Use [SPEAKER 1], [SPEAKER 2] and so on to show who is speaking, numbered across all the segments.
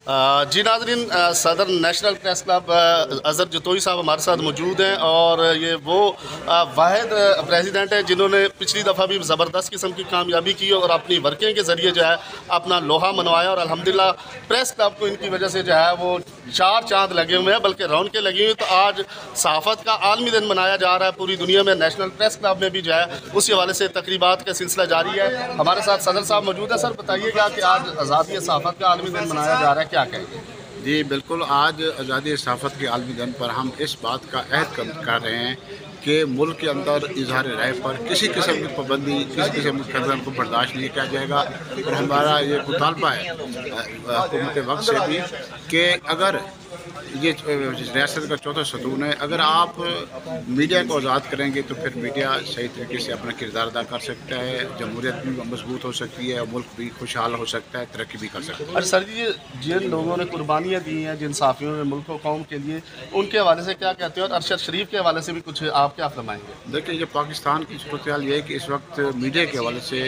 [SPEAKER 1] جی ناظرین، صدر national press club Azhar Jatoi صاحب ہمارے ساتھ موجود ہیں، اور یہ وہ واحد پریزیڈنٹ ہیں جنہوں نے پچھلی دفعہ بھی زبردست قسم کی کامیابی کی اور اپنی ورکنگ کے ذریعے جو ہے اپنا لوہا منوایا، اور الحمدللہ پریس کلب کو ان کی وجہ سے جو ہے وہ 4 چاند لگے ہوئے ہیں، بلکہ رونقیں لگی ہوئی ہیں۔ تو آج صحافت کا عالمی دن منایا جا رہا ہے پوری دنیا میں، نیشنل پریس کلب میں بھی جو ہے اسی حوالے سے تقریبات کا سلسلہ جاری ہے۔ ہمارے ساتھ صدر صاحب موجود ہیں۔ سر بتائیے گا کہ آج آزادی صحافت کا عالمی دن منایا جا رہا ہے، کیا کہیں گے؟
[SPEAKER 2] جی بالکل، آج آزادی صحافت کے عالمی دن پر ہم اس بات کا عہد کر رہے ہیں کہ ملک کے اندر اظہار رائے پر کسی قسم کی پابندی، کسی قسم کے قدم کو برداشت نہیں کیا جائے گا، اور ہمارا یہ مطالبہ ہے حکومت وقت سے بھی کہ اگر یہ ریاست کا چوتھا ستون ہے، اگر آپ میڈیا کو آزاد کریں گے تو پھر میڈیا صحیح طریقے سے اپنا کردار ادا کر سکتا ہے، جمہوریت بھی مضبوط ہو سکتی ہے، ملک بھی خوشحال ہو سکتا ہے، ترقی بھی کر سکتا ہے۔
[SPEAKER 1] اور سر جی، جن لوگوں نے قربانیاں دی ہیں، جن صحافیوں نے ملک و قوم کے لیے، ان کے حوالے سے کیا کہتے ہیں، اور ارشد شریف کے حوالے سے بھی کچھ آپ کیا فرمائیں گے؟
[SPEAKER 2] دیکھیں، یہ پاکستان کی صورتحال یہ ہے کہ اس وقت میڈیا کے حوالے سے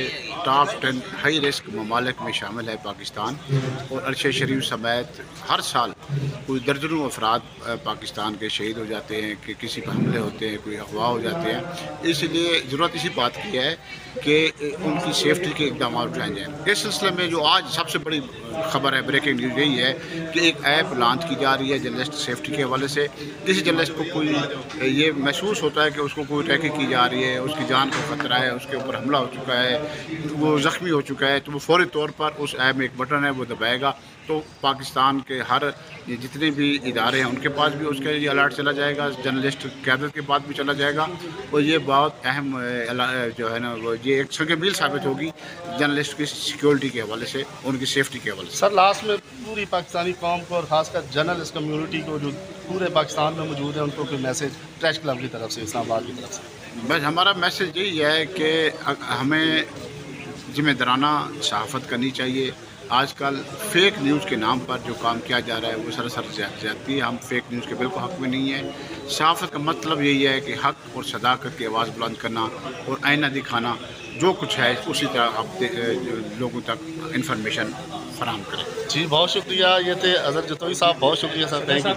[SPEAKER 2] ٹاپ 10 ہائی رسک ممالک میں شامل ہے پاکستان، اور ارشد شریف سمیت ہر سال کوئی درجنوں افراد پاکستان کے شہید ہو جاتے ہیں، کہ کسی پر حملے ہوتے ہیں، کوئی اغوا ہو جاتے ہیں۔ اس لیے ضرورت اسی بات کی ہے کہ ان کی سیفٹی کے اقدامات اٹھائے جائیں۔ اس سلسلے میں جو آج سب سے بڑی خبر ہے، بریکنگ نیوز یہی ہے کہ ایک ایپ لانچ کی جا رہی ہے جرنلسٹ سیفٹی کے حوالے سے۔ کسی جرنلسٹ کو کوئی یہ محسوس ہوتا ہے کہ اس کو کوئی ٹریکنگ کی جا رہی ہے، اس کی جان کو خطرہ ہے، اس کے اوپر حملہ ہو چکا ہے، وہ زخمی ہو چکا ہے، تو وہ فوری طور پر اس ایپ میں ایک بٹن ہے، وہ دبائے گا تو پاکستان کے ہر جتنے بھی ادارے ہیں ان کے پاس بھی اس کا یہ الرٹ چلا جائے گا، جرنلسٹ قیادت کے پاس بھی چلا جائے گا، اور یہ بہت اہم جو ہے نا وہ یہ ایک سنگ میل ثابت ہوگی جرنلسٹ کی سیکیورٹی کے حوالے سے، ان کی سیفٹی کے حوالے سے۔
[SPEAKER 1] سر لاسٹ میں پوری پاکستانی قوم کو، اور خاص کر جرنلسٹ کمیونٹی کو جو پورے پاکستان میں موجود ہے، ان کو کوئی میسج پریس کلب کی طرف سے، اسلام آباد کی طرف سے؟
[SPEAKER 2] بس ہمارا میسج یہی ہے کہ ہمیں ذمہ دارانہ صحافت کرنی چاہیے۔ آج کل فیک نیوز کے نام پر جو کام کیا جا رہا ہے وہ سراسر زیادتی ہے، ہم فیک نیوز کے بالکل حق میں نہیں ہیں۔ صحافت کا مطلب یہی ہے کہ حق اور صداقت کی آواز بلند کرنا اور آئینہ دکھانا، جو کچھ ہے اسی طرح آپ لوگوں تک انفارمیشن فراہم کریں۔
[SPEAKER 1] جی بہت شکریہ، یہ تھے اظہر جتوئی صاحب، بہت شکریہ سر، تھینک یو۔